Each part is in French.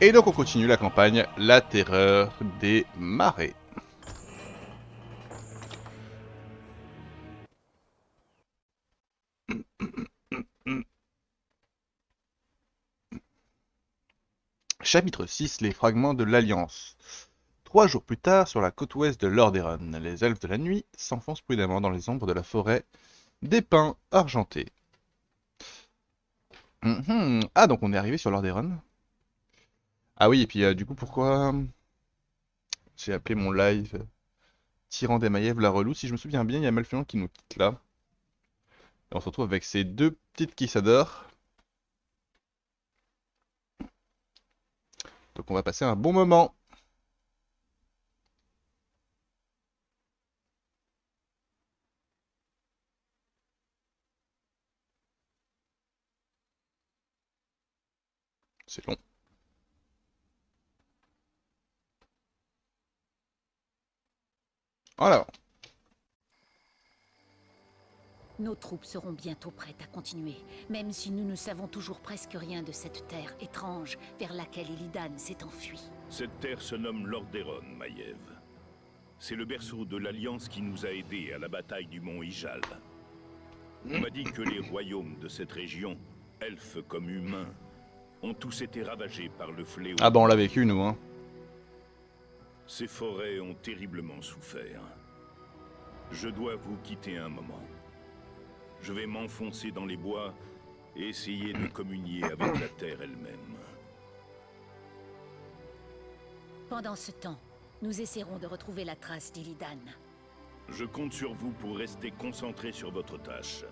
Et donc on continue la campagne, la terreur des marais. Chapitre 6, les fragments de l'Alliance. 3 jours plus tard, sur la côte ouest de Lordaeron, les elfes de la nuit s'enfoncent prudemment dans les ombres de la forêt des pins argentés. Ah, donc on est arrivé sur Lordaeron. Ah oui, et puis du coup, pourquoi j'ai appelé mon live Tyran des Maieves la relou? Si je me souviens bien, il y a Malfurion qui nous quitte là. Et on se retrouve avec ces deux petites qui s'adorent. Donc on va passer un bon moment. C'est long. Voilà. Nos troupes seront bientôt prêtes à continuer, même si nous ne savons toujours presque rien de cette terre étrange vers laquelle Illidan s'est enfui. Cette terre se nomme Lordaeron, Maiev. C'est le berceau de l'Alliance qui nous a aidés à la bataille du mont Ijal. On m'a dit que les royaumes de cette région, elfes comme humains, ont tous été ravagés par le fléau. Ah bah on l'a vécu nous, hein. Ces forêts ont terriblement souffert. Je dois vous quitter un moment. Je vais m'enfoncer dans les bois et essayer de communier avec la terre elle-même. Pendant ce temps, nous essaierons de retrouver la trace d'Illidan. Je compte sur vous pour rester concentré sur votre tâche.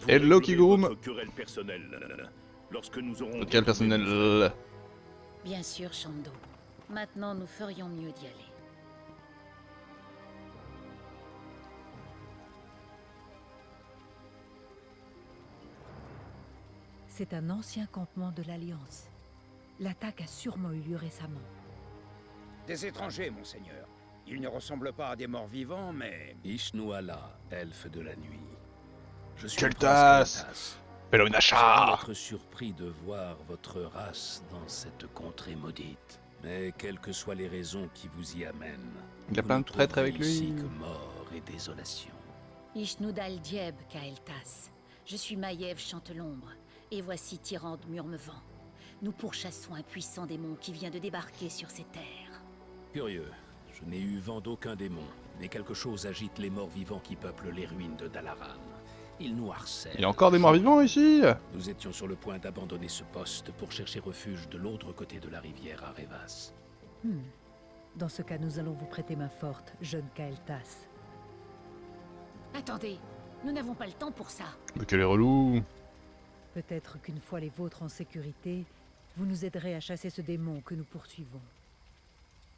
Vous Hello réglerez Kigurum. votre querelle personnelle lorsque nous aurons... Quel personnel. Bien sûr, Shando. Maintenant, nous ferions mieux d'y aller. C'est un ancien campement de l'Alliance. L'attaque a sûrement eu lieu récemment. Des étrangers, monseigneur. Ils ne ressemblent pas à des morts vivants, mais... Ishnuala, elfe de la nuit. Je suis Keltas. J'aurais Pelonacha. être surpris de voir votre race dans cette contrée maudite. Mais quelles que soient les raisons qui vous y amènent, Il a vous plein ne de traîtres trouverez avec lui. ici que mort et désolation. Ishnudal Dieb, Kael'thas. Je suis Maiev Chantelombre, et voici Tyrande Murmevent. Nous pourchassons un puissant démon qui vient de débarquer sur ces terres. Curieux, je n'ai eu vent d'aucun démon, mais quelque chose agite les morts vivants qui peuplent les ruines de Dalaran. Ils nous harcèlent. Il y a encore des morts vivants ici. Nous étions sur le point d'abandonner ce poste pour chercher refuge de l'autre côté de la rivière à Revas. Dans ce cas, nous allons vous prêter main forte, jeune Kael'thas. Attendez, nous n'avons pas le temps pour ça. Mais quel est relou. Peut-être qu'une fois les vôtres en sécurité, vous nous aiderez à chasser ce démon que nous poursuivons.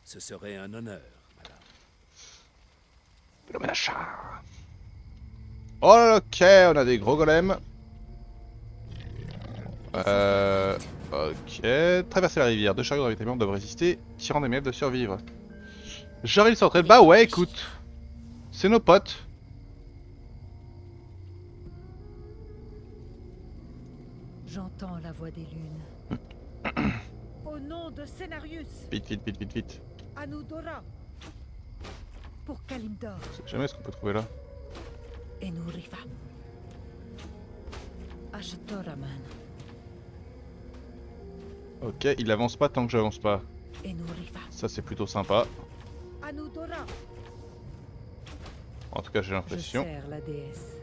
Ce serait un honneur, madame. Pelonacha. Oh ok, on a des gros golems. Ok. Traverser la rivière. 2 chariots ravitaillement doivent résister. Tyran des Maieves de survivre. Genre ils s'entraînent. Bah ouais, écoute. C'est nos potes. J'entends la voix des lunes. Au nom de Cenarius, Vite, vite, vite, vite, vite. Anudora. Pour Kalimdor, Je sais jamais ce qu'on peut trouver là. Enuriva. Ashtoraman, Ok, il avance pas tant que j'avance pas. Enuriva. Ça c'est plutôt sympa. Anudora. En tout cas j'ai Je l'impression. sers la déesse.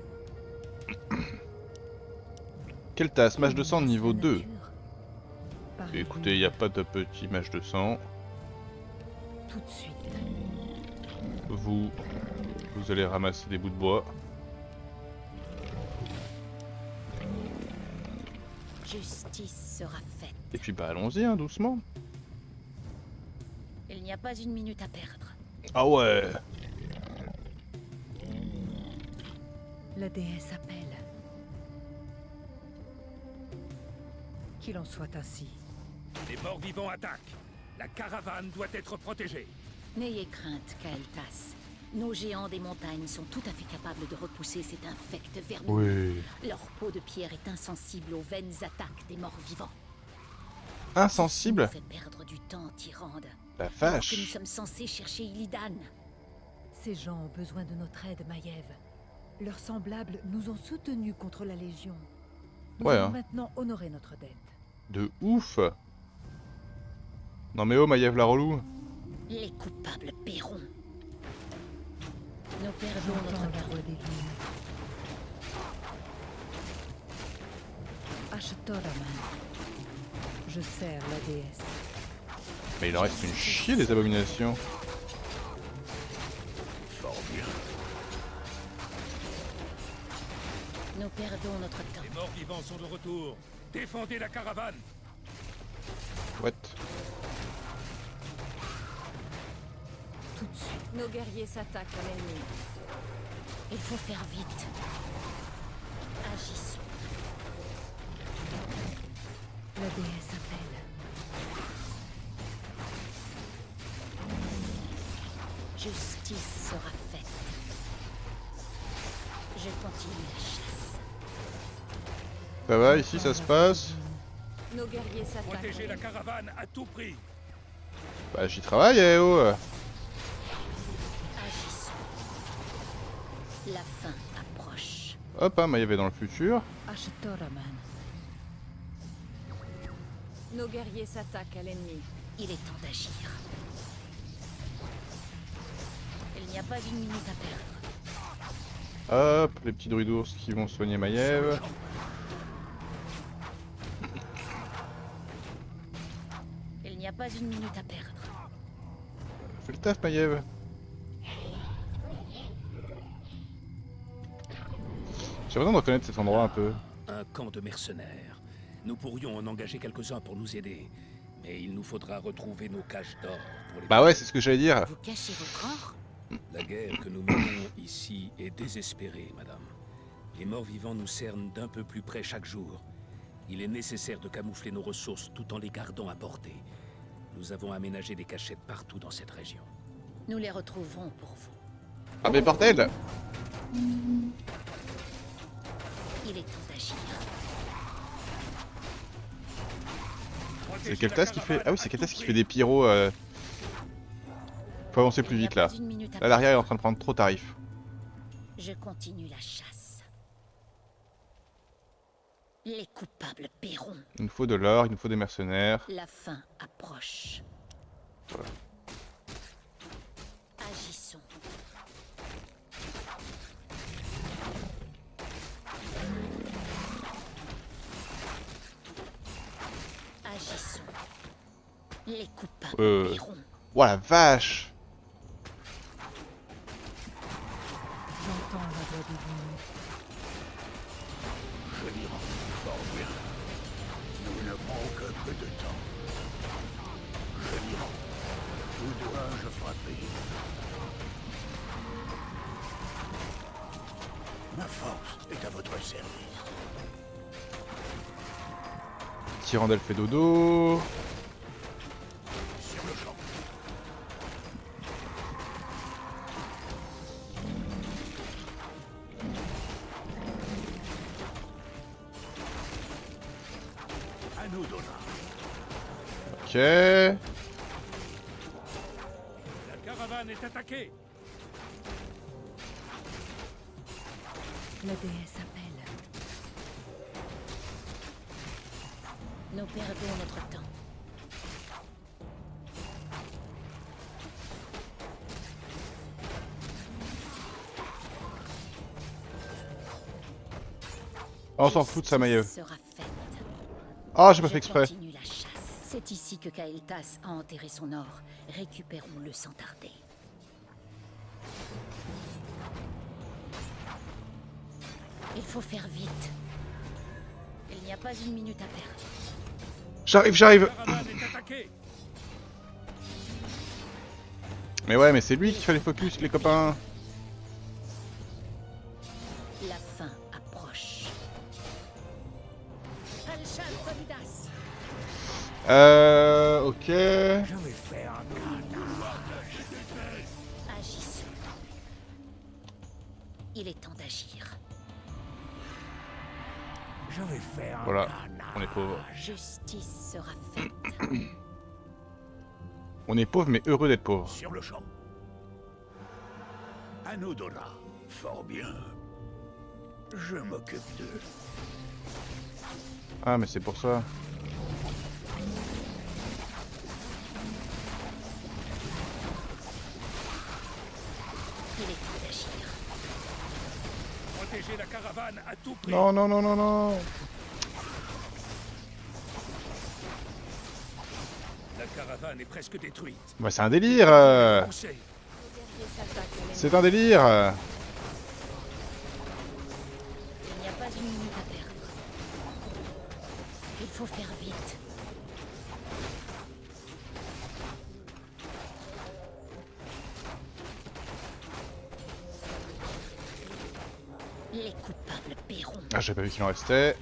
Quelle tasse? Mage de sang niveau 2. Par Écoutez, il n'y a pas de petit mage de sang. tout de suite. Vous allez ramasser des bouts de bois. Justice sera faite. Et puis bah allons-y, hein, doucement. Il n'y a pas une minute à perdre. Ah ouais. La déesse appelle. Qu'il en soit ainsi. Les morts vivants attaquent. La caravane doit être protégée. N'ayez crainte, Kael'thas. Nos géants des montagnes sont tout à fait capables de repousser cet infect vermineux. Oui. Leur peau de pierre est insensible aux vaines attaques des morts vivants. Insensible? Ceci nous fait perdre du temps, Tyrande. La Alors que nous vache. sommes censés chercher Illidan. Ces gens ont besoin de notre aide, Maiev. Leurs semblables nous ont soutenus contre la Légion. Nous Ouais, allons hein. maintenant honorer notre dette. De ouf. Non mais oh, Maiev la relou. Les coupables paieront. Nous perdons J'entends notre la temps. voix des dunes. Ashtoraman. Je sers la déesse. Mais il en reste une chier des abominations. Fort bien. Nous perdons notre temps. Les morts vivants sont de retour. Défendez la caravane. What? Tout de suite. Nos guerriers s'attaquent à l'ennemi. Il faut faire vite. Agissons. La déesse appelle. Justice sera faite. Je continue la chasse. Ça va, ici ça se passe? Nos guerriers s'attaquent. Protégez la caravane à tout prix. Bah j'y travaille, eh oh. Agissons. La fin approche. Hop, hein, Maiev est dans le futur. Ashtoraman. Nos guerriers s'attaquent à l'ennemi. Il est temps d'agir. Il n'y a pas une minute à perdre. Hop, les petits druides ours qui vont soigner Maiev. Il n'y a pas une minute à perdre. Fais le taf, Maiev. J'ai besoin de reconnaître cet endroit un peu. Un camp de mercenaires. Nous pourrions en engager quelques-uns pour nous aider. Mais il nous faudra retrouver nos caches d'or pour les... Bah ouais, c'est ce que j'allais dire. Vous cachez votre or? La guerre que nous menons ici est désespérée, madame. Les morts-vivants nous cernent d'un peu plus près chaque jour. Il est nécessaire de camoufler nos ressources tout en les gardant à portée. Nous avons aménagé des cachettes partout dans cette région. Nous les retrouverons pour vous. Ah mais bordel! Il est temps d'agir. C'est Keltas qui fait... Ah oui, c'est Keltas qui fait des pyros. Faut avancer plus Il n'y a vite là. pas une minute à Là, l'arrière est en train de prendre trop tarif. perdre. Je continue la chasse. Les coupables paieront. Il nous faut de l'or, il nous faut des mercenaires. La fin approche. Voilà. Agissons. Agissons. Les coupables paieront. Oh la vache! J'entends la voix des dunes. Je m'y rends fort bien. Nous n'avons que peu de temps. Je m'y rends. Où dois-je frapper? Ma force est à votre service. Tyrandel fait dodo. Sur le champ. À nous, Donna. Ok. La caravane est attaquée. La déesse appelle. Nous perdons notre temps. On s'en fout de ça, Maiev. Justice sera faite. Oh, j'ai pas Je fait exprès. continue la chasse. C'est ici que Kael'thas a enterré son or. Récupérons-le sans tarder. Il faut faire vite. Il n'y a pas une minute à perdre. J'arrive, j'arrive. La caravane est attaquée. Mais ouais, mais c'est lui qui fait les focus, les copains. La fin approche. Al-Shal Folidas. Ok. Je vais faire un Agissons. Il est temps d'agir. Je Je vais faire Voilà, on est pauvres. Justice sera faite. On est pauvres mais heureux d'être pauvres. sur le champ. Anodora. Fort bien. Je m'occupe d'eux. Ah mais c'est pour ça. Il est temps d'agir. Protéger la caravane à tout prix. Non, non, non, non, non. La caravane est presque détruite. Bah c'est un délire. Poussez. C'est un délire. Il n'y a pas une minute à perdre. Il faut faire vite. Les coupables paieront. Ah j'avais pas vu qu'il en restait.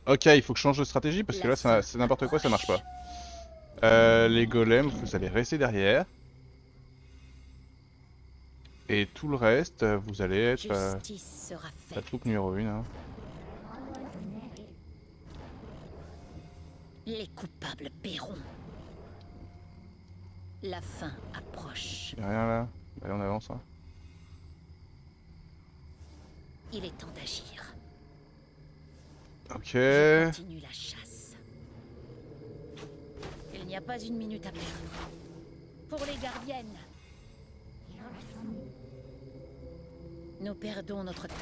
Ok, il faut que je change de stratégie parce que là c'est n'importe quoi, ça marche pas. Les golems, vous allez rester derrière. Et tout le reste, vous allez être Justice sera la faite. troupe numéro 1. Hein. Les coupables paieront. La fin approche. Y'a rien là. Allez, on avance. Hein. Il est temps d'agir. Ok. Je continue la chasse. Il n'y a pas une minute à perdre. Pour les gardiennes. Nous perdons notre temps.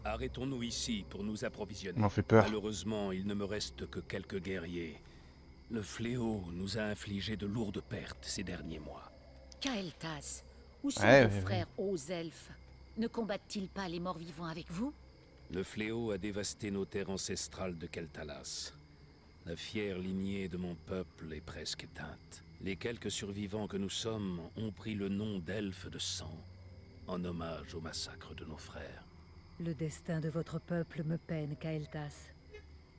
Arrêtons-nous ici pour nous approvisionner. On m'en fait peur. Malheureusement, il ne me reste que quelques guerriers. Le fléau nous a infligé de lourdes pertes ces derniers mois. Kael'thas, où sont Ouais, vos ouais, frères hauts elfes? Ne combattent-ils pas les morts vivants avec vous? Le fléau a dévasté nos terres ancestrales de Keltalas. La fière lignée de mon peuple est presque éteinte. Les quelques survivants que nous sommes ont pris le nom d'elfes de sang, en hommage au massacre de nos frères. Le destin de votre peuple me peine, Kael'thas.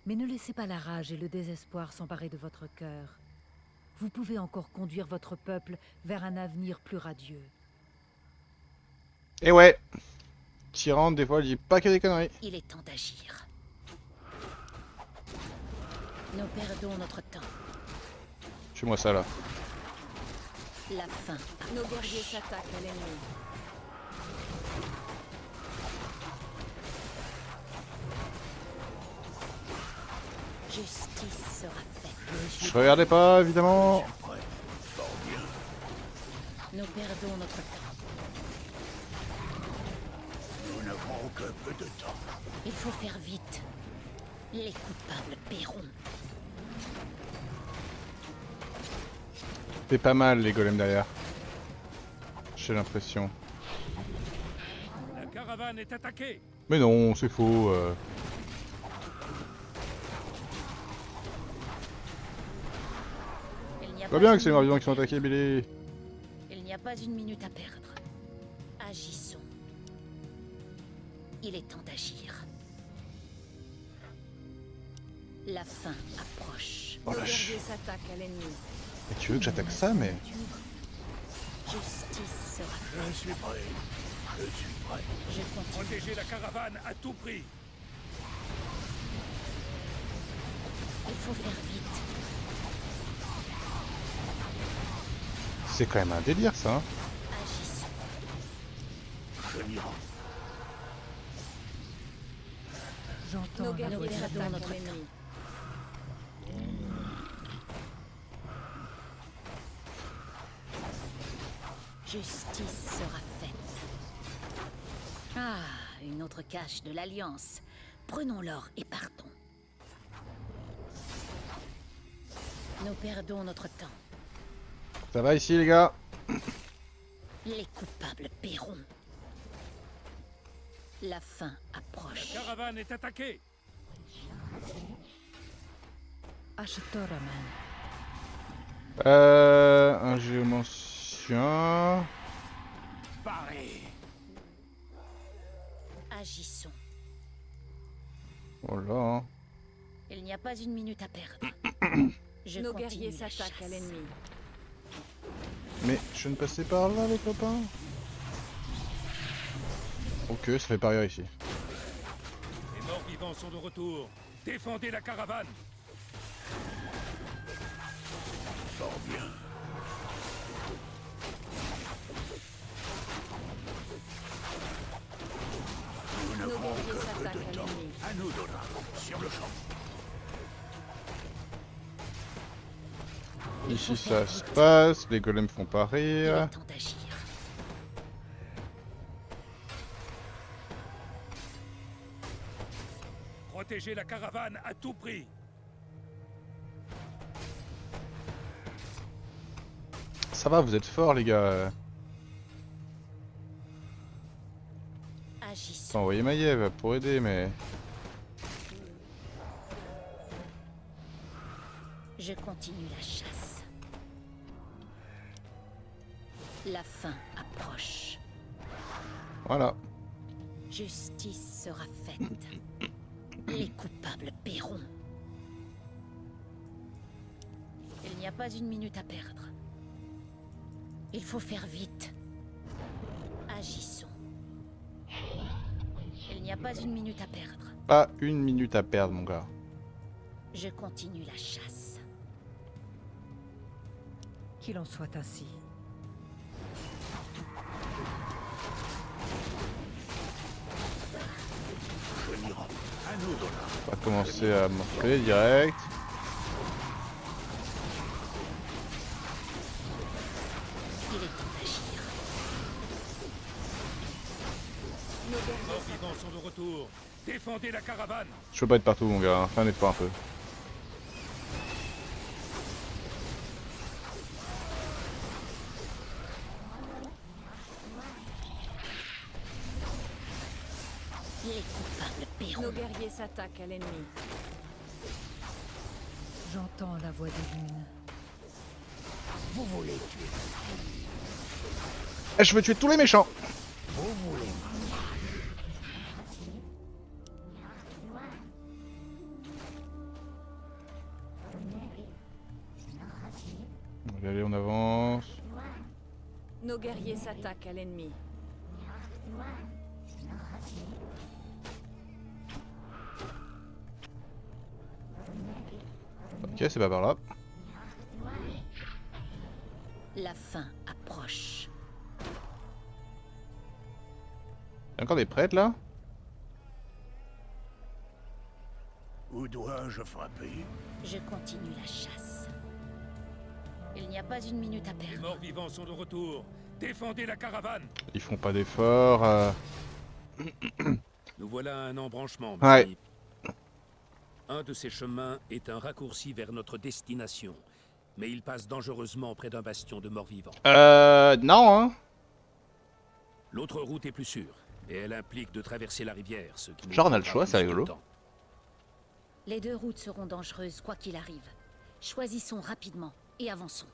Mais ne laissez pas la rage et le désespoir s'emparer de votre cœur. Vous pouvez encore conduire votre peuple vers un avenir plus radieux. Et ouais. Tyrande, des fois, elle dit pas que des conneries. Il est temps d'agir. Nous perdons notre temps. Fais-moi ça là. La fin Nos approche. guerriers s'attaquent à l'ennemi. Justice sera faite. Je regardais pas, évidemment. Nous perdons notre temps. Nous n'avons que peu de temps. Il faut faire vite. Les coupables paieront. C'est pas mal les golems derrière. J'ai l'impression. La caravane est attaquée. Mais non, c'est faux. Il n'y a Pas pas bien une que c'est les morts minute vivants à qui sont perdre. attaqués, Billy. Il n'y a pas une minute à perdre. Agissons. Il est temps d'agir. La fin approche. Oh Nos la ch... guerriers s'attaquent à l'ennemi. Mais tu veux que j'attaque ça, mais... Justice sera faite. Je suis prêt. Je suis prêt. Je continue. Protéger la caravane à tout prix. Il faut faire vite. C'est quand même un délire, ça. Hein. Agissons. Je m'y rends. J'entends Nos la guerriers Nous voix. perdons s'attaquent notre à l'ennemi. Justice sera faite. Ah, une autre cache de l'Alliance. Prenons l'or et partons. Nous perdons notre temps. Ça va ici, les gars? Les coupables paieront. La fin La approche. caravane est attaquée. Ashtoraman. Un géomancien... Paré. Agissons. Oh là. Hein. Il n'y a pas une minute à perdre. Je Nos continue guerriers la s'attaquent à chasse. l'ennemi. Mais je ne passais par là, les copains. Ok, ça fait pas rire ici. Les morts vivants sont de retour. Défendez la caravane. Fort bien. Nous Nos n'avons guerriers que peu s'attaquent de à temps. l'ennemi. À nous, Dora, sur le champ. Ici ça se passe, les golems font pas Il rire. est temps d'agir. Protégez la caravane à tout prix. Ça va, vous êtes forts les gars. Agissons. T'as envoyé Maiev pour aider mais... Je continue la chasse. La fin approche. Voilà. Justice sera faite. Les coupables paieront. Il n'y a pas une minute à perdre. Il faut faire vite. Agissons. Il n'y a pas une minute à perdre. Pas une minute à perdre mon gars. Je continue la chasse. Qu'il en soit ainsi. À nous, Dora. On va commencer à morfler direct. Il est temps d'agir. Nos Les guerriers morts vivants sont de retour. Défendez la caravane. Je peux pas être partout mon gars, hein. Fais un effort un peu. Les coupables paieront. Nos guerriers s'attaquent à l'ennemi. J'entends la voix des lunes. Vous voulez tuer. Eh, je veux tuer tous les méchants. Vous voulez. Allez, on avance. Nos guerriers s'attaquent à l'ennemi. Ok, c'est pas par là. La fin approche. Y'a encore des prêtres là? Où dois-je frapper? Je continue la chasse. Il n'y a pas une minute à Les perdre. morts vivants sont de retour. Défendez la caravane. Ils font pas d'efforts. Nous voilà à un embranchement, mes Ouais. amis. Un de ces chemins est un raccourci vers notre destination, mais il passe dangereusement près d'un bastion de morts-vivants. Non hein. L'autre route est plus sûre, et elle implique de traverser la rivière, ce qui nous Genre, on a le prendra choix, plus c'est de rigolo. temps. Les deux routes seront dangereuses quoi qu'il arrive. Choisissons rapidement et avançons.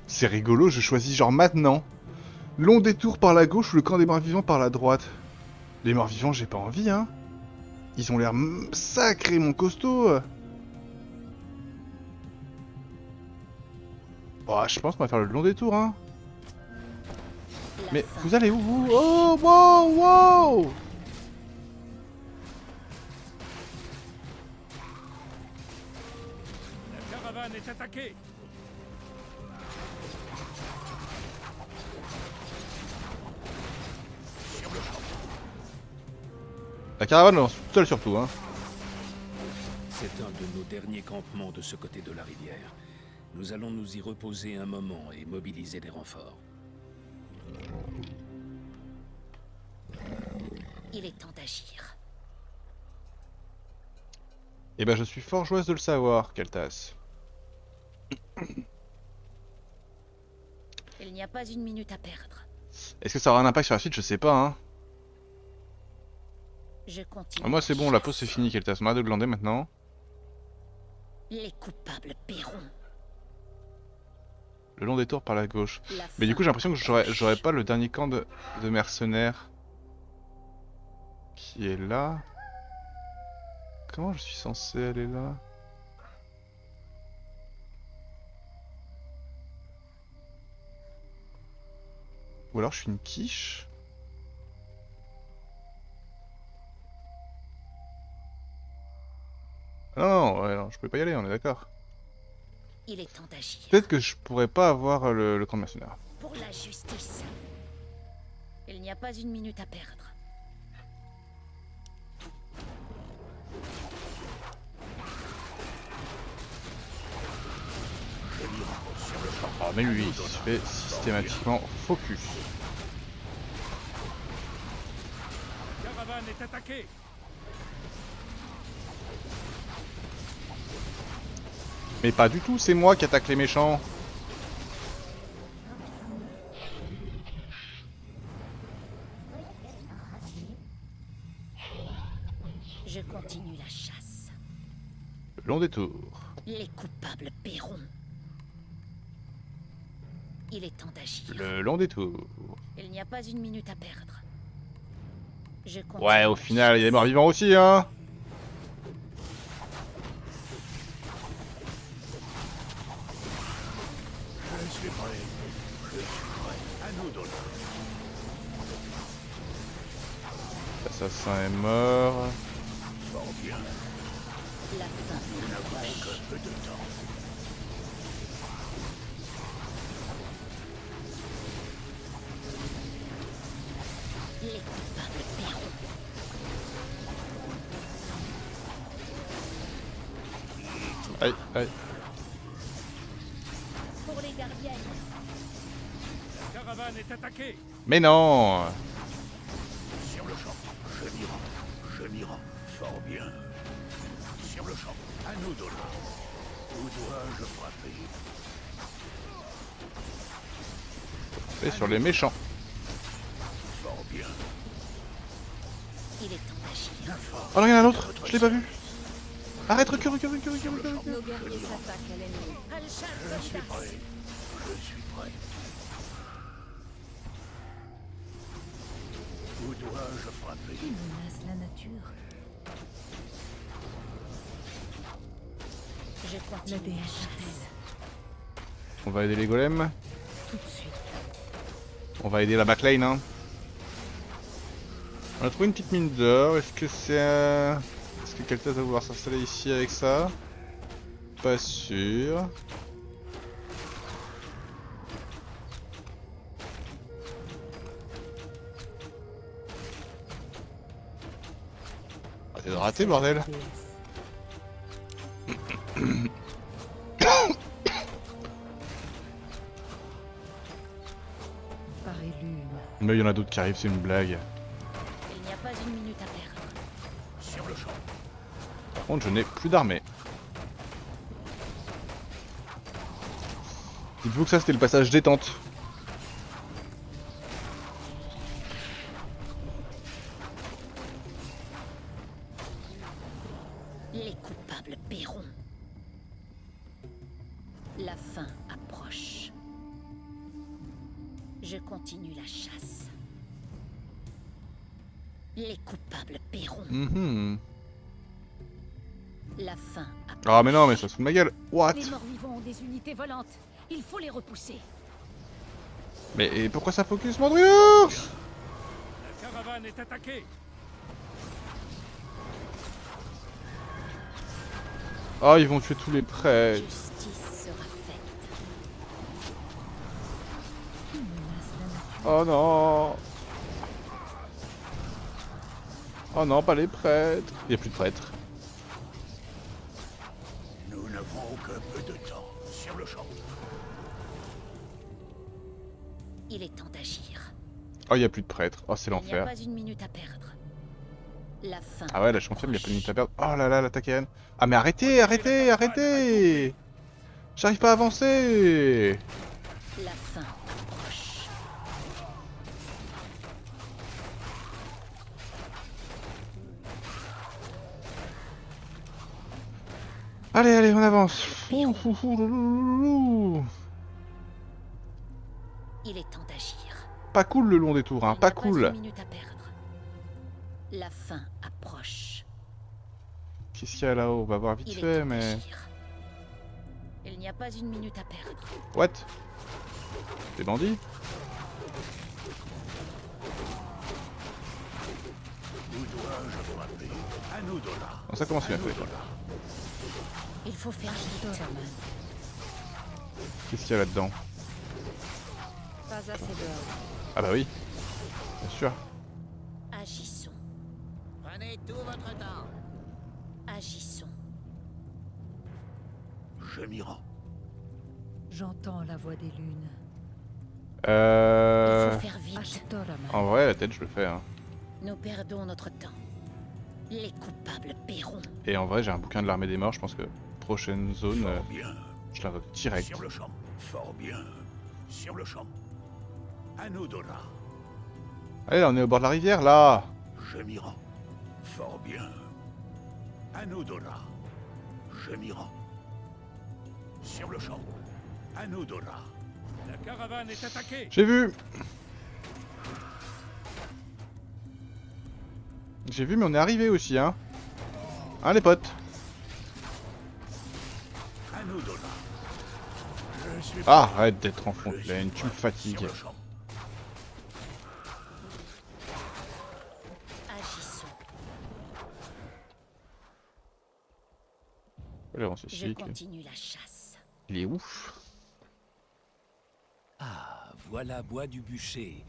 C'est rigolo, je choisis genre maintenant. Long détour par la gauche ou le camp des morts-vivants par la droite. Les morts-vivants, j'ai pas envie, hein. Ils ont l'air sacrément costauds. Oh, je pense qu'on va faire le long détour, hein. La Mais fin. vous allez où, vous? Oh, wow, wow! La caravane est attaquée. La caravane lance seule surtout, hein. C'est un de nos derniers campements de ce côté de la rivière. Nous allons nous y reposer un moment et mobiliser des renforts. Il est temps d'agir. Eh ben, je suis fort joyeuse de le savoir, Keltas. Il n'y a pas une minute à perdre. Est-ce que ça aura un impact sur la suite? Je sais pas, hein. Je continue. Ah, moi, c'est bon, la pause c'est chasse. fini, Keltas. On arrête de glander maintenant. Les coupables paieront. Le long détour par la gauche. La Mais du fin coup, j'ai l'impression que approche. j'aurais pas le dernier camp de mercenaires qui est là. Comment je suis censé aller là? Ou alors je suis une quiche. Ah non, ouais, non, je peux pas y aller, on est d'accord. Il est temps d'agir. Peut-être que je pourrais pas avoir le camp de mercenaires. Pour la justice. Il n'y a pas une minute à perdre. Oh, mais lui, il se fait systématiquement focus. Caravane est attaquée. Mais pas du tout, c'est moi qui attaque les méchants. Je continue la chasse. Le long des tours. Les coupables paieront. Il est temps d'agir. Le long des tours. Il n'y a pas une minute à perdre. Je continue Ouais, au la final, il y a des chasse. morts vivants aussi, hein. Je suis prêt. Je suis prêt. À nous d'honneur. L'assassin est mort. Fort bien. La fin. Nous n'avons que peu de temps. Les coupables paieront. Aïe, aïe. Pour les gardiennes. La caravane est attaquée. Mais non. Sur le champ. Je m'y rends. Fort bien. Sur le champ. À nous d'honneur. Où dois-je frapper? C'est sur les méchants. Fort bien. Il est temps d'agir. Oh non, il y en a un autre. Je l'ai pas vu. Arrête, recule, recule, recule, recule, recule. Nos guerriers s'attaquent à l'ennemi. Je suis prêt. Je suis prêt. Où dois-je frapper? Qui menace la nature? Je La continue la déesse chasse. appelle. On va aider les golems. Tout de suite. On va aider la backlane, hein. On a trouvé une petite mine d'or. Est-ce que c'est... Est-ce que quelqu'un va vouloir s'installer ici avec ça? Pas sûr. Arrêtez de rater, bordel. La déesse. Par élume. Mais il y en a d'autres qui arrivent, c'est une blague. Il n'y a pas une minute à perdre. Sur le champ. Par contre, je n'ai plus d'armée. Dites-vous que ça, c'était le passage détente. Les coupables paieront. La fin approche. Je continue la chasse. Les coupables paieront. Mhm. La fin approche. Ah mais non, mais ça se fout de ma gueule. What? Les morts-vivants ont des unités volantes. Il faut les repousser. Mais et pourquoi ça focus, Mandrieux? La caravane est attaquée. Oh, ils vont tuer tous les prêtres. Justice sera faite. Qui menace la nature? Oh non. Oh non, pas les prêtres. Il n'y a plus de prêtres. Nous n'avons que peu de temps. Sur le champ. Il est temps d'agir. Oh, il n'y a plus de prêtres. Oh, c'est Il n'y a l'enfer. pas une minute à perdre. La fin. Ah ouais, là je confirme, il n'y a pas de minute à perdre. Oh là là, l'attaque aérienne. Ah mais arrêtez, arrêtez, arrêtez. J'arrive pas à avancer. La fin approche. Allez, allez, on avance. Ouh, ouh, ouh, ouh, ouh. Il est temps d'agir. Pas cool le long des tours, hein, Il pas n'y a cool. Pas une minute à perdre. La fin approche. Qu'est-ce qu'il y a là-haut? On va voir vite Il est fait, temps mais... d'agir. Il n'y a pas une minute à perdre. What? Des bandits? Bon, ça commence bien fait. Il faut faire vite. Qu'est-ce qu'il y a là-dedans? Pas assez d'or. Ah bah oui, bien sûr. Agissons. Prenez tout votre temps. Agissons. Je m'y rends. J'entends la voix des lunes. Il faut faire vite. Ashtoraman. En vrai, la tête, je le fais. Hein. Nous perdons notre temps. Les coupables paieront. Et en vrai, j'ai un bouquin de l'armée des morts. Je pense que prochaine zone, Fort bien. je l'invoque direct. Sur le champ. Fort bien. Sur le champ. Anodora. Allez, là, on est au bord de la rivière, là. Je m'y rends. Fort bien. Anodora. Je m'y rends. Sur le champ. Anodora. La caravane est attaquée. J'ai vu. J'ai vu, mais on est arrivé aussi, hein. Hein, les potes. Anodora. Je suis Ah, arrête d'être en fond de Je plaine, suis tu me prêt. fatigues. Sur le champ. Agissons. Allez, on se Je cycle. continue la chasse. Il est ouf. Ah, voilà Bois du Bûcher.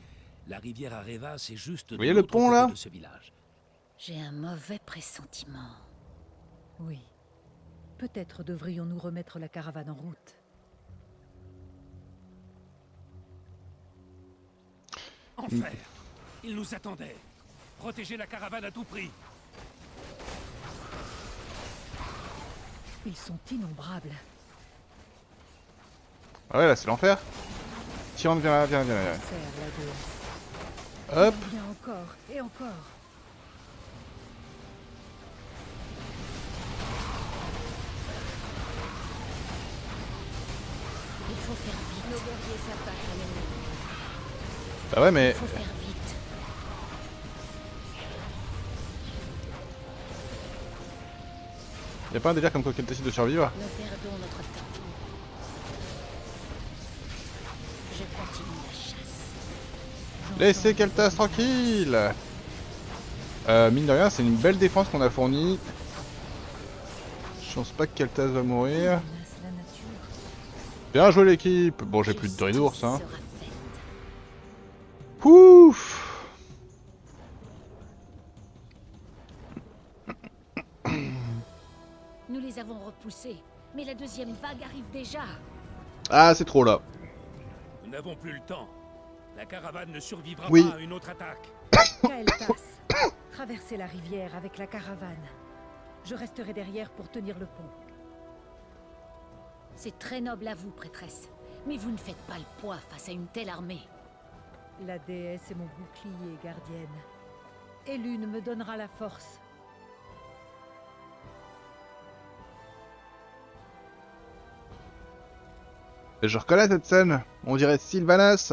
La rivière Areva, c'est juste de voyez le l'autre pont, côté là de ce village. J'ai un mauvais pressentiment. Oui. Peut-être devrions-nous remettre la caravane en route. Enfer. Ils nous attendaient. Protégez la caravane à tout prix. Ils sont innombrables. Ah ouais, là, c'est l'enfer. Tyrande, viens là, viens, viens, viens. Serre la déesse. Hop. Il y en a encore et encore. Il faut faire vite. Nos guerriers s'attaquent à l'ennemi. Bah ouais, mais... Il faut faire vite. Y'a pas un délire comme quoi qu'elle décide de survivre? Nous perdons notre temps. Je continue la chasse. Laissez Keltas tranquille. Mine de rien, c'est une belle défense qu'on a fournie. Je pense pas que Keltas va mourir. Menace la nature. Bien joué l'équipe. Bon, j'ai plus de doré d'ours, hein. Sera faite. Ouf. Nous les avons repoussés, mais la deuxième vague arrive déjà. Ah, c'est trop là. Nous n'avons plus le temps. La caravane ne survivra Oui. pas à une autre attaque. Kael'thas, traversez la rivière avec la caravane. Je resterai derrière pour tenir le pont. C'est très noble à vous, prêtresse. Mais vous ne faites pas le poids face à une telle armée. La déesse est mon bouclier, gardienne. Et l'une me donnera la force. Je reconnais cette scène. On dirait Sylvanas.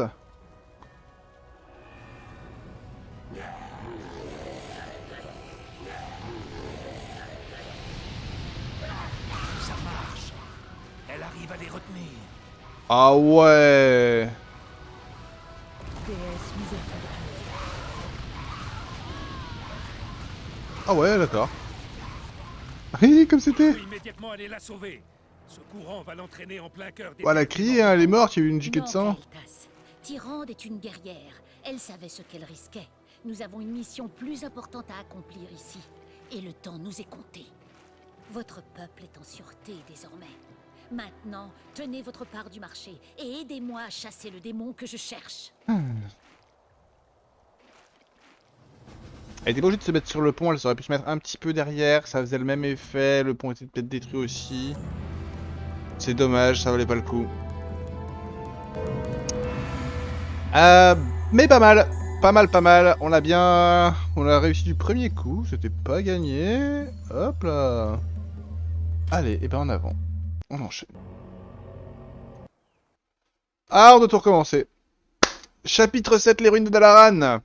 Ça marche. Elle arrive à les retenir. Ah ouais. Déesse miséricordieuse. Ah ouais, d'accord. Oui, comme c'était. Faut immédiatement aller la sauver. Ce courant va l'entraîner en plein cœur des... Oh, elle a crié, hein, elle est morte, il y a eu une giquée de Non, sang. Kael'thas. Tyrande est une guerrière. Elle savait ce qu'elle risquait. Nous avons une mission plus importante à accomplir ici. Et le temps nous est compté. Votre peuple est en sûreté désormais. Maintenant, tenez votre part du marché et aidez-moi à chasser le démon que je cherche. Elle était pas obligée de se mettre sur le pont, elle aurait pu se mettre un petit peu derrière, ça faisait le même effet, le pont était peut-être détruit aussi. C'est dommage, ça valait pas le coup. Mais pas mal, pas mal, on a réussi du premier coup, c'était pas gagné. Hop là. Allez, et ben en avant, on enchaîne. Ah, on doit tout recommencer. Chapitre 7, les ruines de Dalaran.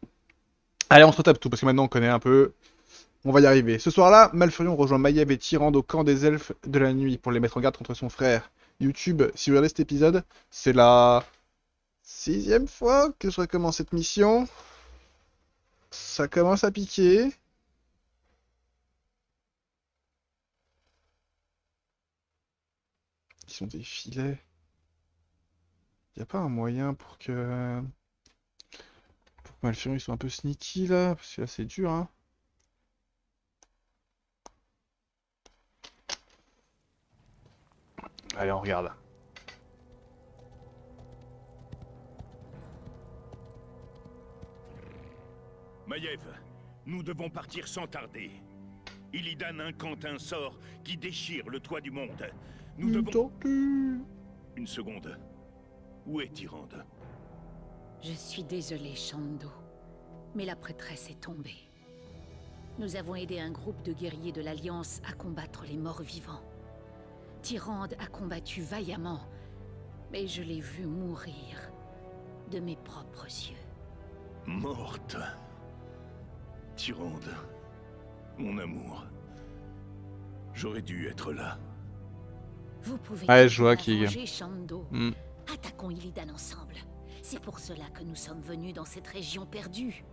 Allez, on se retape tout, parce que maintenant on connaît un peu. On va y arriver. Ce soir-là, Malfurion rejoint Maiev et Tyrande au camp des elfes de la nuit pour les mettre en garde contre son frère. YouTube, si vous regardez cet épisode, c'est la 6e fois que je recommence cette mission. Ça commence à piquer. s'ils ont des filets. Y a pas un moyen pour que Malfurion ils sont un peu sneaky là, parce que là c'est dur hein. Allez on regarde. Maiev, nous devons partir sans tarder. Illidan incante un sort qui déchire le toit du monde. Nous devons... Une seconde. Où est Tyrande? Je suis désolée, Shando, mais la prêtresse est tombée. Nous avons aidé un groupe de guerriers de l'Alliance à combattre les morts-vivants. Tyrande a combattu vaillamment, mais je l'ai vue mourir de mes propres yeux. Morte. Tyrande, mon amour. J'aurais dû être là. Vous pouvez Ouais, je vois la qui- venger, Shando. Hmm. Attaquons Illidan ensemble. C'est pour cela que nous sommes venus dans cette région perdue.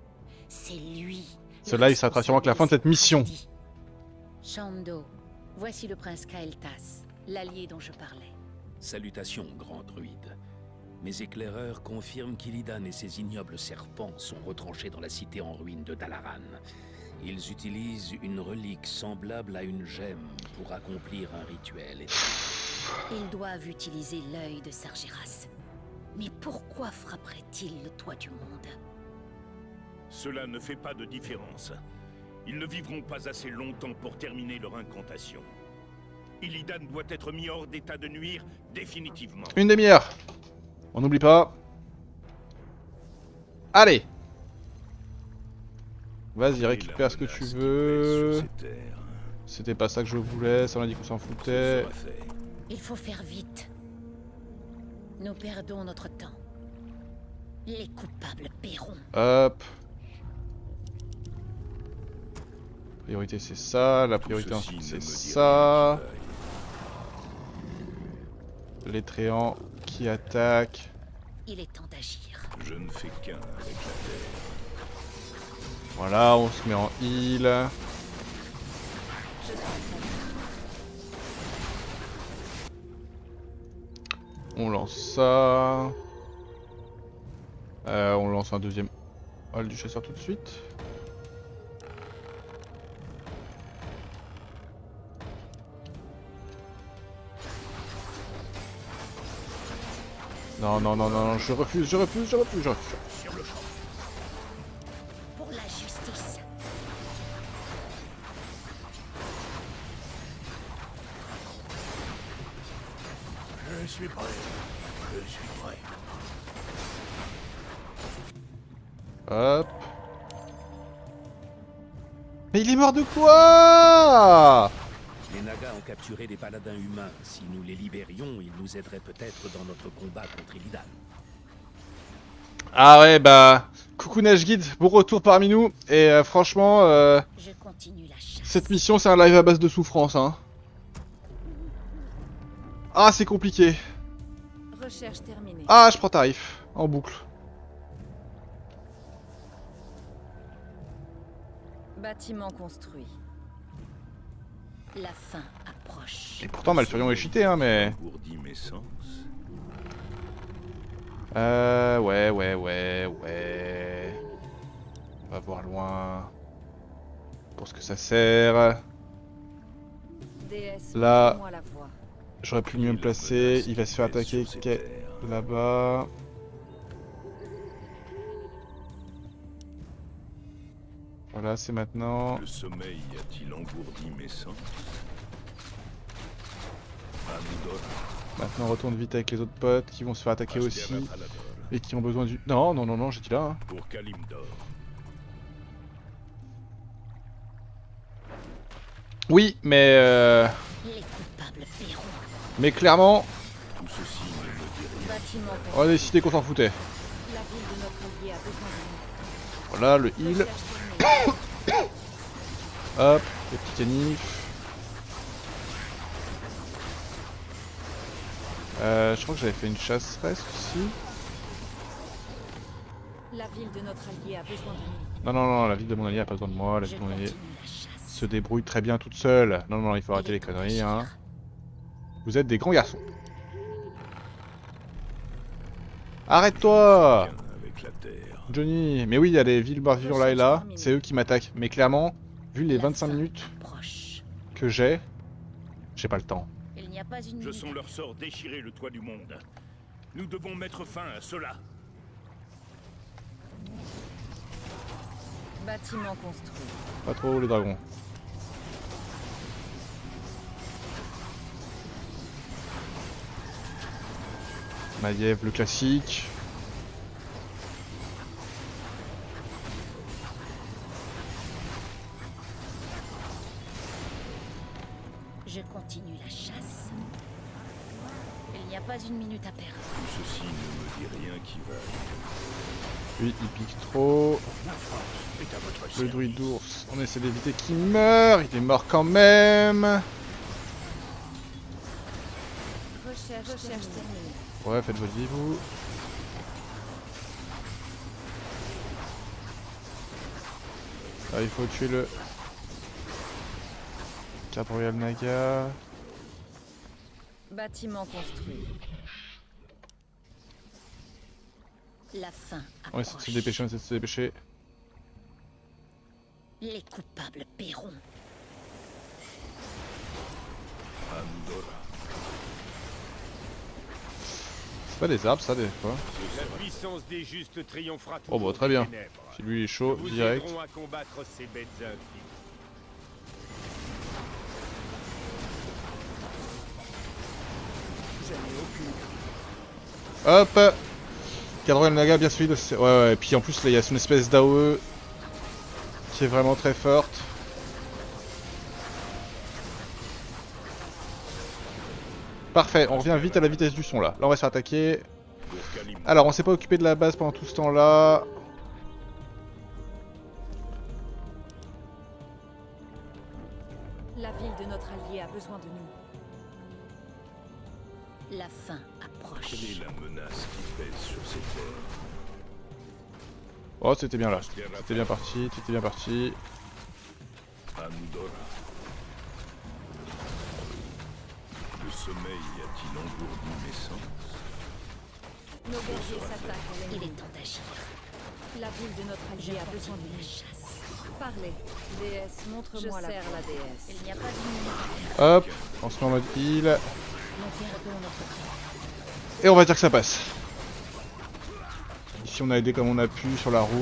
C'est lui. Ce live sera sûrement que la fin de cette mission. Shando, voici le prince Kael'thas, l'allié dont je parlais. Salutations, grand druide. Mes éclaireurs confirment qu'Illidan et ses ignobles serpents sont retranchés dans la cité en ruine de Dalaran. Ils utilisent une relique semblable à une gemme pour accomplir un rituel étrange. Ils doivent utiliser l'œil de Sargeras. Mais pourquoi frapperait-il le toit du monde? Cela ne fait pas de différence. Ils ne vivront pas assez longtemps pour terminer leur incantation. Illidan doit être mis hors d'état de nuire définitivement. Une demi-heure. On n'oublie pas. Allez. Vas-y, récupère ce que tu veux. C'était pas ça que je voulais, ça on a dit qu'on s'en foutait. Il faut faire vite. Nous perdons notre temps. Les coupables paieront. Hop. Priorité c'est ça, la priorité ensuite c'est ça. Les tréants qui attaquent. Il est temps d'agir. Je ne fais qu'un avec la terre. Voilà, on se met en heal. On lance ça. On lance un deuxième hall du chasseur tout de suite. Non, non, non, non, non, je refuse, je refuse, je refuse, je refuse. Sur le champ. Pour la justice. Je suis prêt. Je suis prêt. Hop. Mais il est mort de quoi? Les Nagas ont capturé des paladins humains. Si nous les libérions, ils nous aideraient peut-être dans notre combat contre Illidan. Ah ouais, bah... Coucou Nage Guide, bon retour parmi nous. Et franchement, Je continue la chasse. cette mission c'est un live à base de souffrance, hein. Ah, c'est compliqué. Recherche terminée. Ah, je prends tarif, en boucle. Bâtiment construit. La fin approche. Et pourtant Malfurion est cheaté, hein, mais... Engourdit mes sens. Ouais. On va voir loin. Pour ce que ça sert. DS, Là. montre-moi la voie. J'aurais pu mieux me placer. Il va se faire attaquer Sur ces terres. là-bas. Voilà, c'est maintenant. Le sommeil a-t-il engourdi mes sens? Amudor, Maintenant, on retourne vite avec les autres potes qui vont se faire attaquer aussi. Asteria Et qui ont besoin du... Non, non, non, non, j'étais là. Hein. pour Kalimdor. Oui, mais... Les coupables paieront. Mais clairement, Tout ceci ne me dit rien. Bâtiment construit. on a décidé qu'on s'en foutait. La ville de notre allié a besoin de Voilà, le nous. heal. Recherche terminée. Hop, les petits canifs. Je crois que j'avais fait une chasseresse aussi. La ville de notre allié a besoin de nous. Non, non, non, la ville de mon allié a pas besoin de moi. La Je ville de mon allié continue la chasse. se débrouille très bien toute seule. Non, non, il faut Il arrêter est les temps conneries, d'agir. hein. Vous êtes des grands garçons. Arrête-toi, Avec la terre. Johnny. Mais oui, il y a les villes morts-vivants là et là. C'est eux qui m'attaquent. Mais clairement, vu les La 25 fin minutes approche. que j'ai pas le temps. Il n'y a pas une Je minute sens à leur perdre. sort déchirer le toit du monde. Nous devons mettre fin à cela. Bâtiment construit. Pas trop les dragons. Maiev, le classique. Je continue la chasse. Il n'y a pas une minute à perdre. Tout ceci ne me dit rien qui va. Lui, il pique trop. La force est à votre Le service. druide d'ours, on essaie d'éviter qu'il meure. Il est mort quand même. Recherche terminée. Ouais, faites votre vie, vous. Ah, il faut tuer le Cap Royal Naga. Bâtiment construit. La fin On approche. essaie de se dépêcher, on essaie de se dépêcher. Les coupables paieront. Andorra. C'est pas des arbres, ça, des fois. La puissance des justes triomphera Oh, toujours bah, très des bien. ténèbres. Si lui il est Nous chaud, vous direct. aiderons à combattre ces bêtes infimes. Hop Cap Royal Naga bien solide. Ouais, ouais, et puis en plus, là, il y a son espèce d'AOE qui est vraiment très forte. Parfait, on revient vite à la vitesse du son là. Là, on va se faire attaquer. Pour Kalim. Alors, on s'est pas occupé de la base pendant tout ce temps-là. La ville de notre allié a besoin de nous. La fin approche. Quelle est la menace qui pèse sur ces terres? Oh, c'était bien là. C'était bien parti, c'était bien parti. Andorra. Le sommeil a-t-il engourdi mes sens? Nos guerriers s'attaquent à Il l'ennemi. est temps d'agir. La ville de notre Je allié a besoin de continue la nous. chasse. Parlez. Déesse, montre-moi la voie. déesse. Il n'y a pas une minute à perdre. Hop, on se met en mode heal. Nous perdons notre temps. Et on va dire que ça passe. Ici, on a aidé comme on a pu sur la route.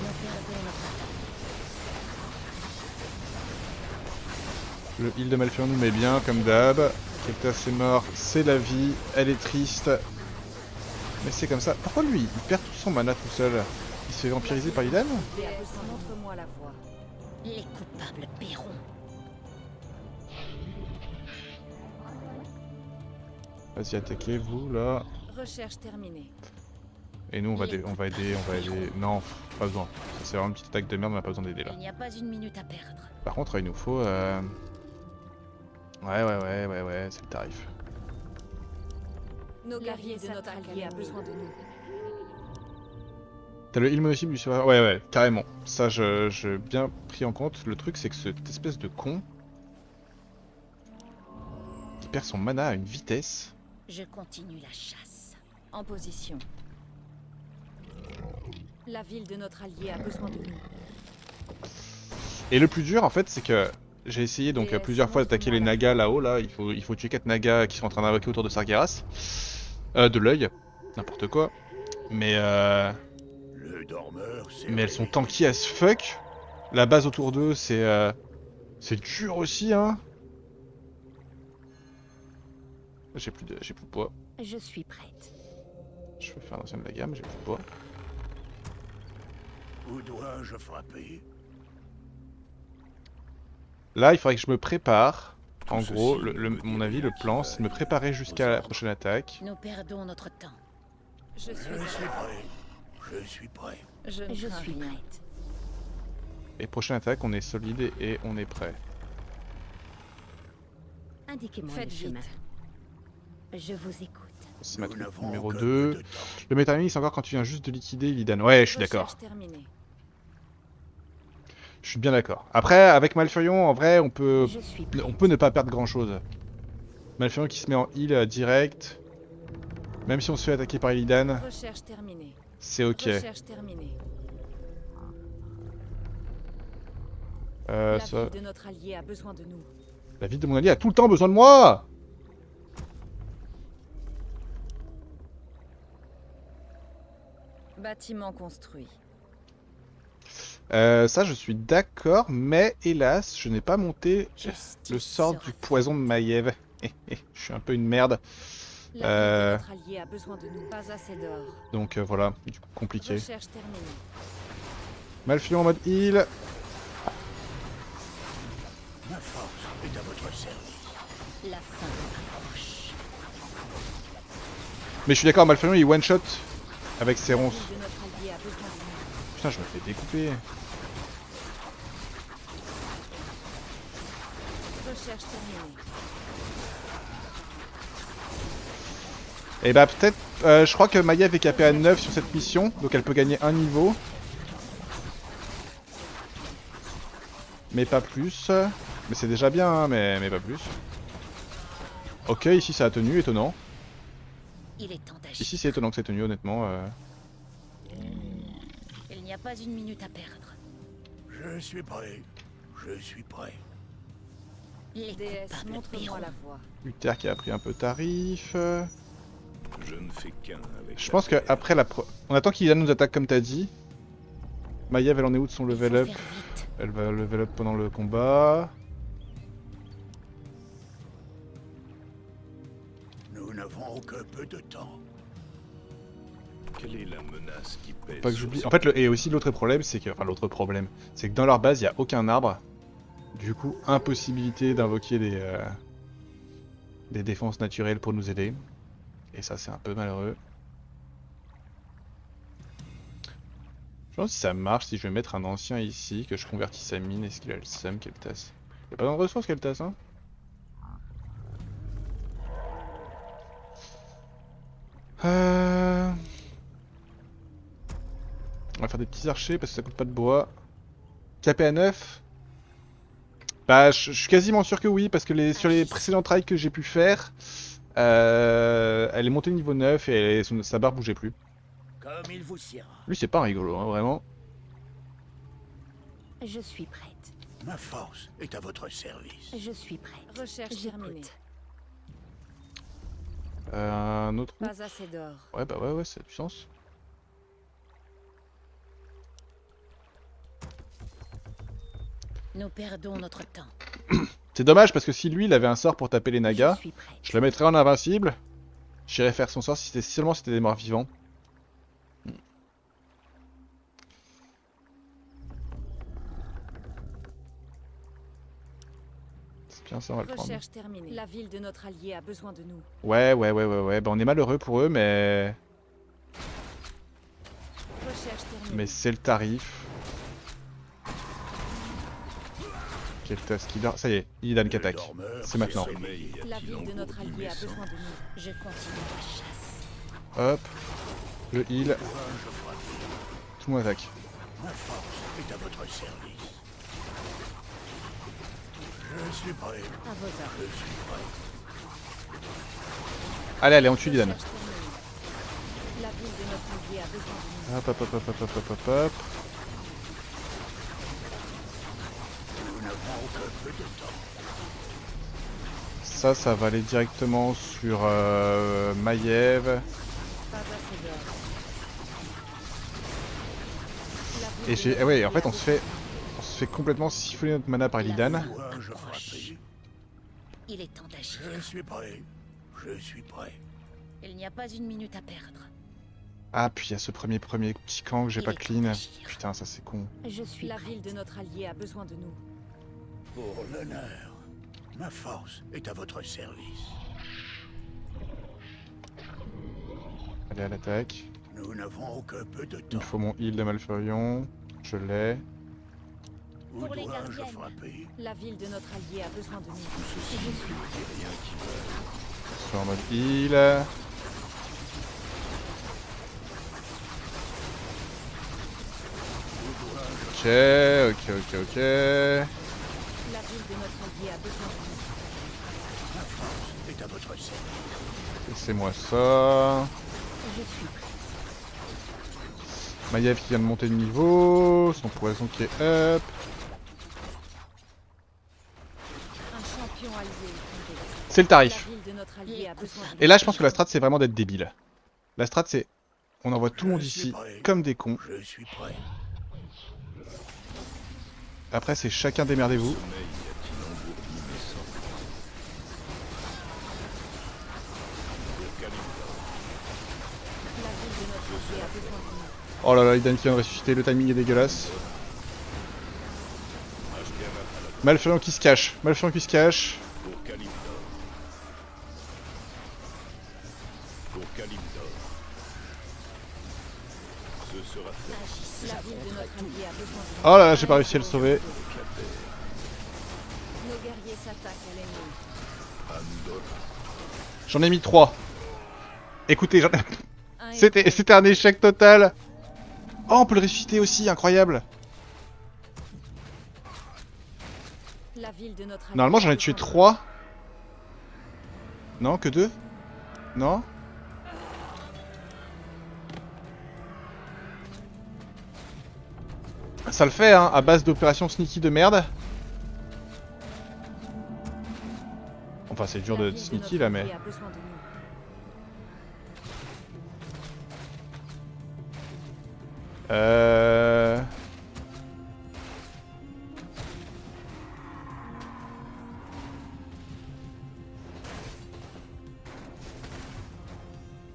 Nous perdons notre temps. Le heal de Malfurion nous met bien, comme d'hab. Keptas est mort, c'est la vie. Elle est triste. Mais c'est comme ça. Pourquoi lui, il perd tout son mana tout seul? Il se fait vampiriser par Illidan? Déesse, montre-moi la voie. Les coupables paieront. Vas-y, attaquez-vous là. Recherche terminée. Et nous, on va aider. Non, pas besoin. Ça, c'est vraiment une petite attaque de merde, on n'a pas besoin d'aider là. Il n'y a pas une minute à perdre. Par contre, il nous faut. Ouais, c'est le tarif. Nos guerriers de notre allié a besoin de nous. T'as le heal monocycle du survivor. Ouais, carrément. Ça, j'ai bien pris en compte. Le truc, c'est que cette espèce de con. Qui perd son mana à une vitesse. Je continue la chasse. En position. La ville de notre allié a besoin de nous. Et le plus dur, en fait, c'est que. J'ai essayé donc Et plusieurs fois d'attaquer les nagas là-haut. Là, il faut tuer 4 nagas qui sont en train d'invoquer autour de Sargeras. De l'œil. N'importe quoi. Mais Le dormeur, c'est... elles sont tanky as fuck. La base autour d'eux, c'est dur aussi, hein. J'ai plus de poids. Je suis prête. Je vais faire un deuxième de la gamme, j'ai plus de poids. Où dois-je frapper? Là, il faudrait que je me prépare. En Tout gros, ceci ne me mon dit avis, rien le qui plan, va c'est de me préparer jusqu'à la prochaine attaque. Nous perdons notre temps. Je suis Je suis prêt. Je suis prêt. Je ne Je crains suis rien. prête. Et prochaine attaque, on est solide et on est prêt. Indiquez-moi Faites le chemin. vite. Je vous écoute. C'est ma Nous troupe n'avons numéro que 2. peu de temps. Le métamine, c'est encore quand tu viens juste de liquider Illidan. Ouais, je suis d'accord. Recherche terminée. Je suis bien d'accord. Après, avec Malfurion, en vrai, on peut Je suis prête. ne pas perdre grand chose. Malfurion qui se met en heal direct. Même si on se fait attaquer par Illidan, Recherche terminée. c'est ok. Recherche terminée. La Ça... ville de notre allié a besoin de nous. La ville de mon allié a tout le temps besoin de moi! Bâtiment construit. Ça, je suis d'accord, mais hélas, je n'ai pas monté Justice le sort sera du faite. poison de Maiev. Je suis un peu une merde. La ville de notre allié a besoin de nous. Pas assez d'or. Donc voilà, du coup, compliqué. Recherche terminée. Malfurion en mode heal. Ma force est à votre service. La fin approche. Mais je suis d'accord, Malfurion il one shot avec ses La ronces. ville de notre allié a besoin de nous. Putain, je me fais découper. Recherche terminée. Et bah peut-être, je crois que Maiev est capée à 9 sur cette mission, donc elle peut gagner un niveau. Mais pas plus. Mais c'est déjà bien, hein, mais pas plus. Ok, ici ça a tenu, étonnant. Il est temps d'agir. Ici c'est étonnant que c'est tenu, honnêtement. Il n'y a pas une minute à perdre. Je suis prêt. Je suis prêt. Les DS, coupables montre-moi paieront. la voie. Uther qui a pris un peu tarif. Je ne fais qu'un avec Je la pense terre. qu'après la on attend qu'il nous attaque comme t'as dit. Maiev elle en est où de son Il faut level up? faire vite. Elle va level up pendant le combat. Nous n'avons que peu de temps. Quelle est la menace qui pèse Pas que sur j'oublie. ces En fait, et aussi l'autre problème, c'est que, enfin l'autre problème, c'est que dans leur base, il y a aucun arbre. Du coup, impossibilité d'invoquer des défenses naturelles pour nous aider. Et ça, c'est un peu malheureux. Je pense que si ça marche, si je vais mettre un ancien ici, que je convertisse sa mine, est-ce qu'il a le seum, Keltas? Il a pas dans de ressources, Keltas, hein? On va faire des petits archers parce que ça coûte pas de bois. Capé à 9. Bah, je suis quasiment sûr que oui, parce que sur les précédents trails que j'ai pu faire, elle est montée niveau 9 et sa barre bougeait plus. Comme il vous siera. Lui, c'est pas rigolo, hein, vraiment. Je suis prête. Ma force est à votre service. Je suis prête. Recherche terminée. J'écoute. Un autre. Pas assez d'or. Ouais, bah ouais, ça a du sens. Nous perdons notre temps. C'est dommage parce que si lui, il avait un sort pour taper les Je nagas, suis prête. je le mettrais en invincible. J'irais faire son sort si c'était seulement si c'était des morts vivants. C'est bien ça, on va le prendre. Recherche terminée. La ville de notre allié a besoin de nous. Ouais. Bah on est malheureux pour eux, mais Recherche terminée. mais c'est le tarif. Keltas qui dort. Ça y est, Illidan qui attaque. C'est maintenant. sommeil La a-t-il ville de notre engourdi allié mes a sangs? besoin de nous. Je continue la chasse. Hop. Le heal. Je frappe. Tout le monde attaque. Ma force est à votre service. Je suis prêt. À vos ordres. Je suis prêt. Allez, on tue Illidan. Recherche terminée. La ville de notre allié a besoin de nous. Hop. Nous n'avons que peu de temps. Ça va aller directement sur Maiev. Pas assez d'or. La ville Et de j'ai. notre Ouais, allié en fait, a on se fait complètement siffler notre mana par Illidan. Dois-je frapper? Il est temps d'agir. Je suis prêt. Je suis prêt. Il n'y a pas une minute à perdre. Ah, puis il y a ce premier petit camp que j'ai Il pas est temps clean. d'agir. Putain, ça c'est con. Je suis La prête. ville de notre allié a besoin de nous. Pour l'honneur, ma force est à votre service. Allez, à l'attaque. Nous n'avons que peu de Il temps. me faut mon heal de Malfurion. Je l'ai. Où Pour les dois-je gardiennes. frapper? La ville de notre allié a besoin de nous. Je suis en mode heal. Ok. La ville de notre allié a besoin de nous. Ma force est à votre service. Laissez-moi ça. Je suis prêt. Maiev qui vient de monter de niveau. Son poison qui est up. Un champion allié est tombé. C'est le La tarif. ville de notre allié a besoin de Et là, je pense que la strat, c'est vraiment d'être débile. La strat, c'est... On envoie tout le monde ici comme des cons. Je suis prêt. Après, c'est chacun démerdez-vous. Sommeil a-t-il engourdi mes sangs? Pour Kalimdor, La ville de notre allié a besoin de nous. Oh là là, Idan qui vient de ressusciter, le timing est dégueulasse. Ashkara Falador, Malfurion qui se cache, Malfurion qui se cache. pour Kalimdor. Pour Kalimdor. Ce sera fait. La ville de notre allié a besoin de nous. Oh là là, j'ai pas réussi à le sauver. Nos guerriers s'attaquent à l'ennemi. Andorra. J'en ai mis 3. Écoutez, Un c'était un échec total. Oh, on peut le ressusciter aussi, incroyable. La ville de notre allié Normalement, j'en a ai tué besoin de 3. Non, que 2. Non. Ça le fait, hein, à base d'opérations sneaky de merde. Enfin, c'est dur La de ville sneaky notre là, mais... allié a besoin de nous. Euh...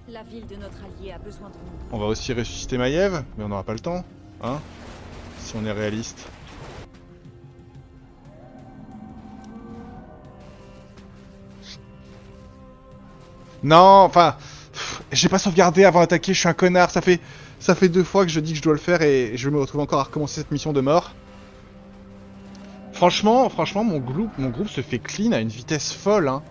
La ville de notre allié a besoin de nous. On va aussi ressusciter Maiev, mais on n'aura pas le temps, hein, si on est réaliste. Non, enfin, j'ai pas sauvegardé avant d'attaquer, je suis un connard, ça fait 2 fois que je dis que je dois le faire et je me retrouve encore à recommencer cette mission de mort. Franchement, mon groupe se fait clean à une vitesse folle, hein.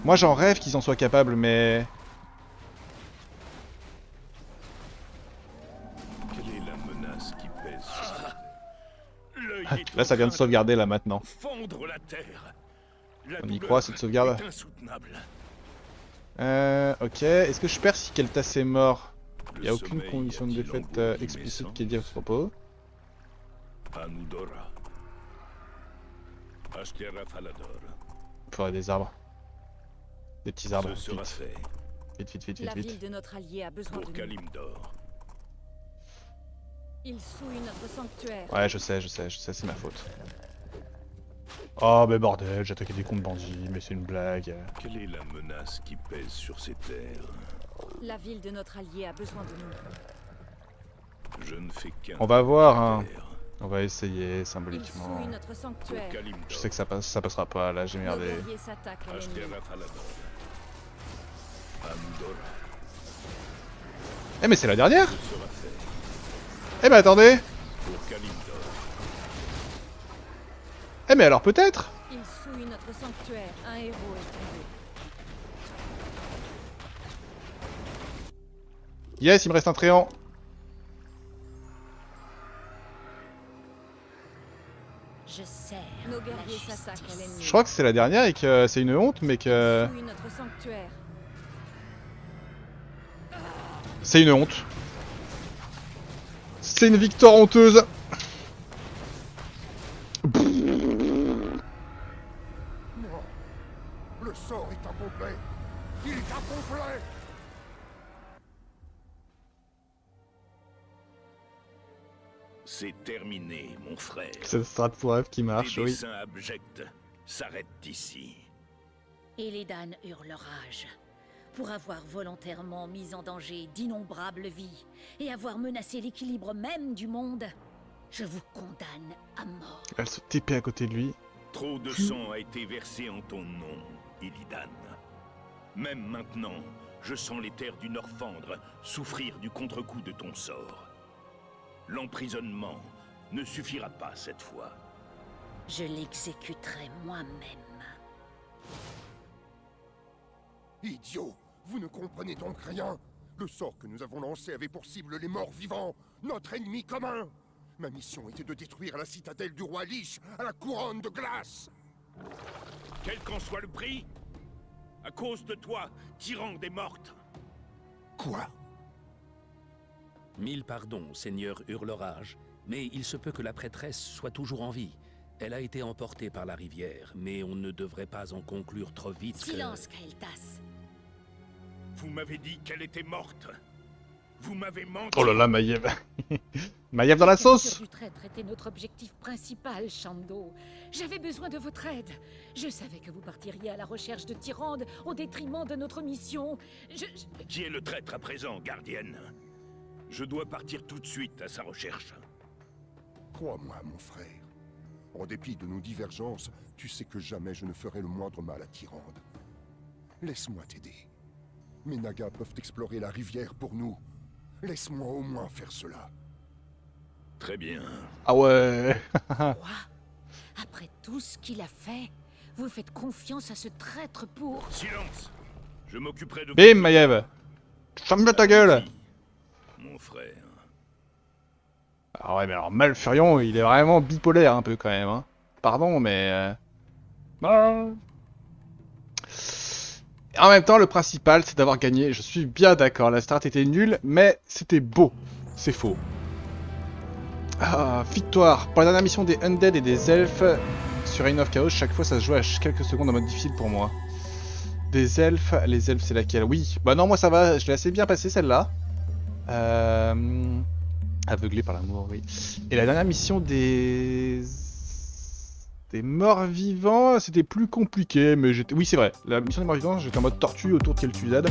Moi j'en rêve qu'ils en soient capables, mais... Quelle est la menace qui pèse sur cette terre? L'œil est Là ça vient de sauvegarder là maintenant. fondre la terre. La On y douleur croit cette sauvegarde. est insoutenable. Ok, est-ce que je perds si Keltas est mort? Le Il n'y a aucune sommeil condition de a-t-il défaite engourdi mes explicite sangs? qui est dit à ce propos. Anudora. Ashkara Falador. Faudrait des arbres. Des petits arbres. Ce sera Vite, fait. vite, La vite. ville de notre allié a besoin Pour de nous. Kalimdor. Ils souillent notre sanctuaire. Ouais, je sais, c'est ma faute. Oh, mais bordel, j'ai attaqué des comptes bandits, mais c'est une blague. Quelle est la menace qui pèse sur ces terres? La ville de notre allié a besoin de nous. Je ne fais qu'un. On va voir, hein. terre. On va essayer Ils symboliquement. souillent notre Pour sanctuaire. Kalimdor. Je sais que ça passera pas, là, j'ai Nos merdé. guerriers s'attaquent à l'ennemi. Ashkara Falador. Anudora. Eh mais c'est la dernière. Ce sera fait. Eh mais attendez. Pour Kalimdor. Eh mais alors peut-être. Ils souillent notre sanctuaire. Un héros est tombé. Yes, il me reste un tréant. Je sers Nos la guerriers justice. s'attaquent à l'ennemi. Je crois que c'est la dernière et que c'est une honte, mais que... Ils souillent notre sanctuaire. C'est une honte. C'est une victoire honteuse. Le sort est incomplet. Il est incomplet. C'est terminé, mon frère. C'est le strat pour rêve qui marche, Tes oui. desseins abjects s'arrêtent ici. Illidan hurle rage. Pour avoir volontairement mis en danger d'innombrables vies et avoir menacé l'équilibre même du monde, je vous condamne à mort. Elle se TP à côté de lui. Trop de sang a été versé en ton nom, Illidan. Même maintenant, je sens les terres du Nord-Fendre souffrir du contre-coup de ton sort. L'emprisonnement ne suffira pas cette fois. Je l'exécuterai moi-même. Idiot, vous ne comprenez donc rien. Le sort que nous avons lancé avait pour cible les morts vivants, notre ennemi commun. Ma mission était de détruire la citadelle du roi Lich à la couronne de glace. Quel qu'en soit le prix, à cause de toi, Tyrande est morte. Quoi? 1000 pardons, Seigneur Hurlerage, mais il se peut que la prêtresse soit toujours en vie. Elle a été emportée par la rivière, mais on ne devrait pas en conclure trop vite que... Silence, Kael'thas. Vous m'avez dit qu'elle était morte. Vous m'avez menti. Oh là là, Maiev. Maiev dans la capture sauce. du traître était notre objectif principal, Shando. J'avais besoin de votre aide. Je savais que vous partiriez à la recherche de Tyrande au détriment de notre mission. Qui est le traître à présent, gardienne? Je dois partir tout de suite à sa recherche. Crois-moi, mon frère. En dépit de nos divergences, tu sais que jamais je ne ferai le moindre mal à Tyrande. Laisse-moi t'aider. Mes nagas peuvent explorer la rivière pour nous. Laisse-moi au moins faire cela. Très bien. Ah ouais. Quoi? Après tout ce qu'il a fait, vous faites confiance à ce traître pour... Silence. Je m'occuperai de... Bim, Maiev. Ferme bien ta gueule. Mon frère. Ah ouais, mais alors Malfurion, il est vraiment bipolaire un peu quand même. Hein. Pardon, mais... Ah. En même temps, le principal, c'est d'avoir gagné. Je suis bien d'accord, la strat était nulle, mais c'était beau. C'est faux. Ah, victoire. Pour la dernière mission des Undead et des Elfes sur Reign of Chaos, chaque fois ça se joue à quelques secondes en mode difficile pour moi. Des Elfes, les Elfes c'est laquelle? Oui, bah non, moi ça va, je l'ai assez bien passé celle-là. Aveuglé par l'amour, oui. Et la dernière mission des morts vivants, c'était plus compliqué, mais j'étais... Oui, c'est vrai, la mission des morts vivants, j'étais en mode tortue autour de Kel'Thuzad.